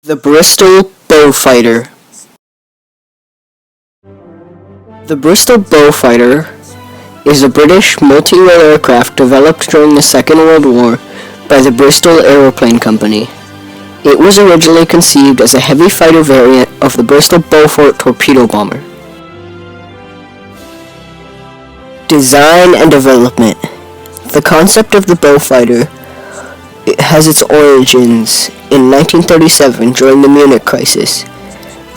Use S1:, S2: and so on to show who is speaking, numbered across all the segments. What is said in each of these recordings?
S1: The Bristol Beaufighter. The Bristol Beaufighter is a British multi-role aircraft developed during the Second World War by the Bristol Aeroplane Company. It was originally conceived as a heavy fighter variant of the Bristol Beaufort torpedo bomber. Design and development. The concept of the Beaufighter has its origins in 1937 during the Munich crisis.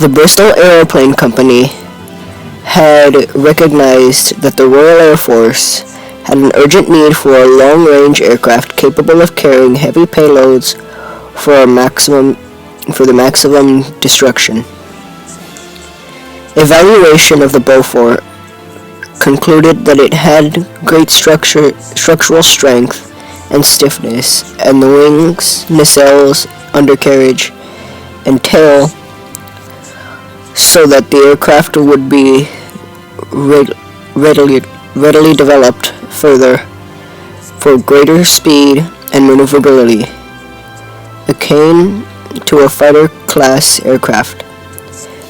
S1: The Bristol Aeroplane Company had recognized that the Royal Air Force had an urgent need for a long-range aircraft capable of carrying heavy payloads for the maximum destruction. Evaluation of the Beaufort concluded that it had great structural strength and stiffness, and the wings, nacelles, undercarriage, and tail, so that the aircraft would be readily developed further for greater speed and maneuverability, akin to a fighter class aircraft.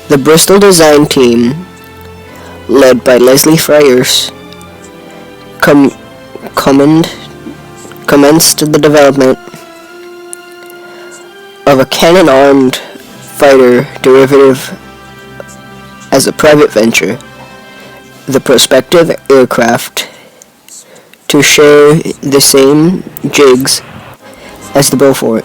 S1: The Bristol design team, led by Leslie Friars, commenced the development of a cannon-armed fighter derivative as a private venture. The prospective aircraft to share the same jigs as the Beaufort,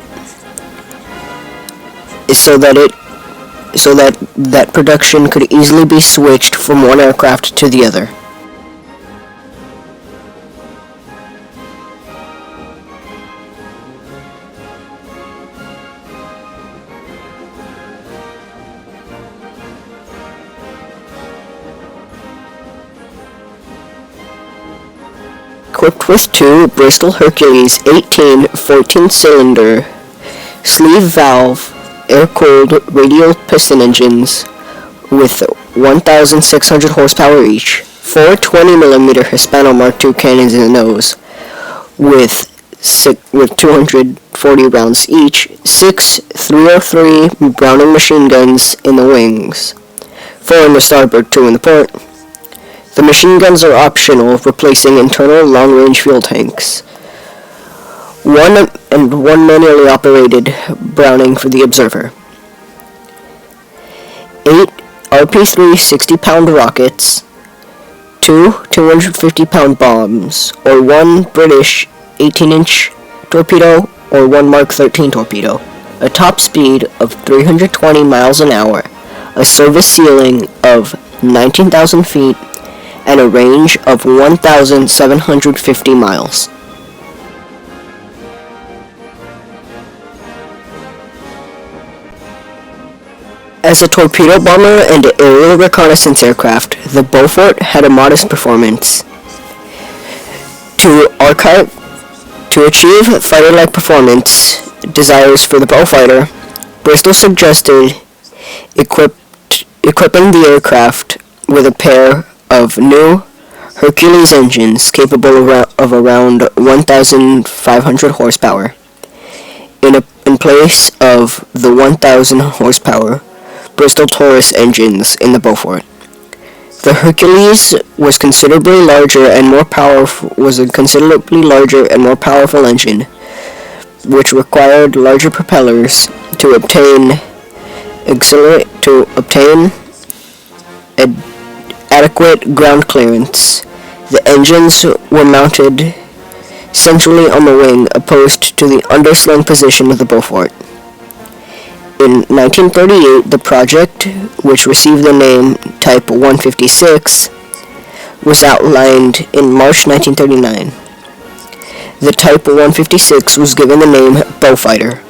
S1: so that production could easily be switched from one aircraft to the other. Equipped with two Bristol Hercules 18 14-cylinder sleeve valve air-cooled radial piston engines with 1,600 horsepower each, four 20mm Hispano Mark II cannons in the nose with 240 rounds each, six 303 Browning machine guns in the wings, four in the starboard, two in the port. The machine guns are optional, replacing internal long-range fuel tanks. One manually operated Browning for the observer. 8 RP-3 60-pound rockets, two 250-pound bombs, or one British 18-inch torpedo or one Mark 13 torpedo, a top speed of 320 miles an hour, a service ceiling of 19,000 feet, and a range of 1,750 miles. As a torpedo bomber and aerial reconnaissance aircraft, the Beaufort had a modest performance. To achieve fighter-like performance desires for the Beaufighter, Bristol suggested equipping the aircraft with a pair of new Hercules engines capable of around 1,500 horsepower, in place of the 1,000 horsepower Bristol Taurus engines in the Beaufort. The Hercules was a considerably larger and more powerful engine, which required larger propellers to obtain adequate ground clearance. The engines were mounted centrally on the wing, opposed to the underslung position of the Beaufort. In 1938, the project, which received the name Type 156, was outlined in March 1939. The Type 156 was given the name Beaufighter.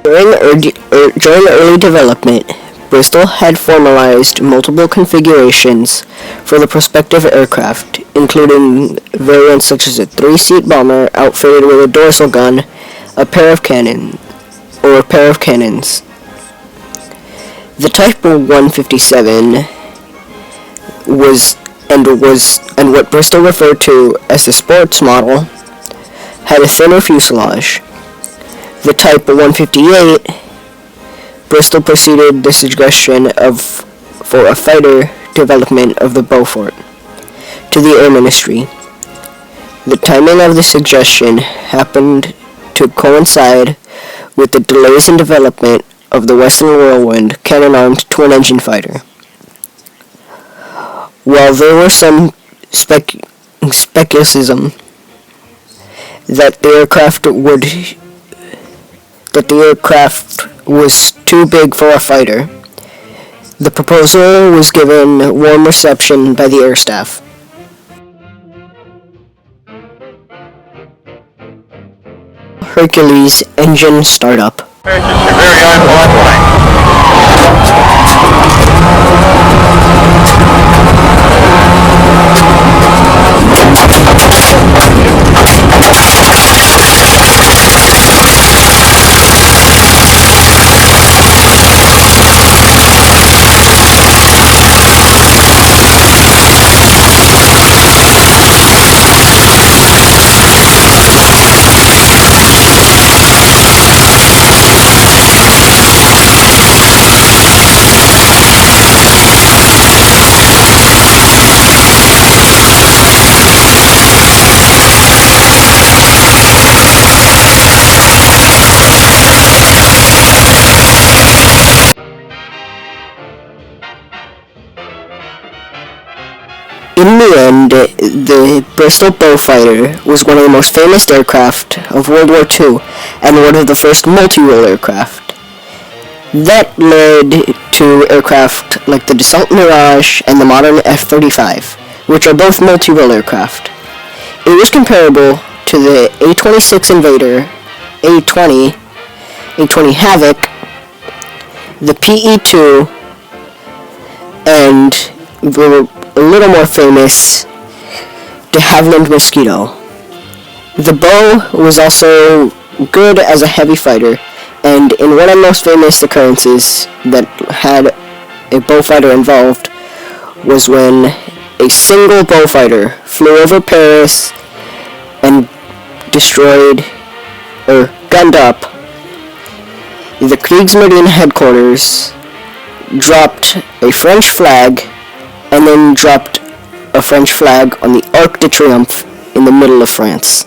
S1: During early development, Bristol had formalized multiple configurations for the prospective aircraft, including variants such as a 3-seat bomber outfitted with a dorsal gun, a pair of cannons. The Type 157 was what Bristol referred to as the sports model, had a thinner fuselage. The Type 158 Bristol proceeded the suggestion for a fighter development of the Beaufort to the Air Ministry. The timing of the suggestion happened to coincide with the delays in development of the Western Whirlwind cannon-armed twin-engine fighter. While there were some speculation that the aircraft was too big for a fighter, the proposal was given warm reception by the air staff. Hercules engine startup.
S2: Your very own lifeline.
S1: In the end, the Bristol Beaufighter was one of the most famous aircraft of World War II and one of the first multi-role aircraft. That led to aircraft like the Dassault Mirage and the modern F-35, which are both multi-role aircraft. It was comparable to the A-26 Invader, A-20 Havoc, the PE-2, and the a little more famous, de Havilland Mosquito. The Beau was also good as a heavy fighter, and in one of the most famous occurrences that had a Beaufighter involved was when a single Beaufighter flew over Paris and destroyed, or gunned up, the Kriegsmarine headquarters, dropped a French flag, and then dropped a French flag on the Arc de Triomphe in the middle of France.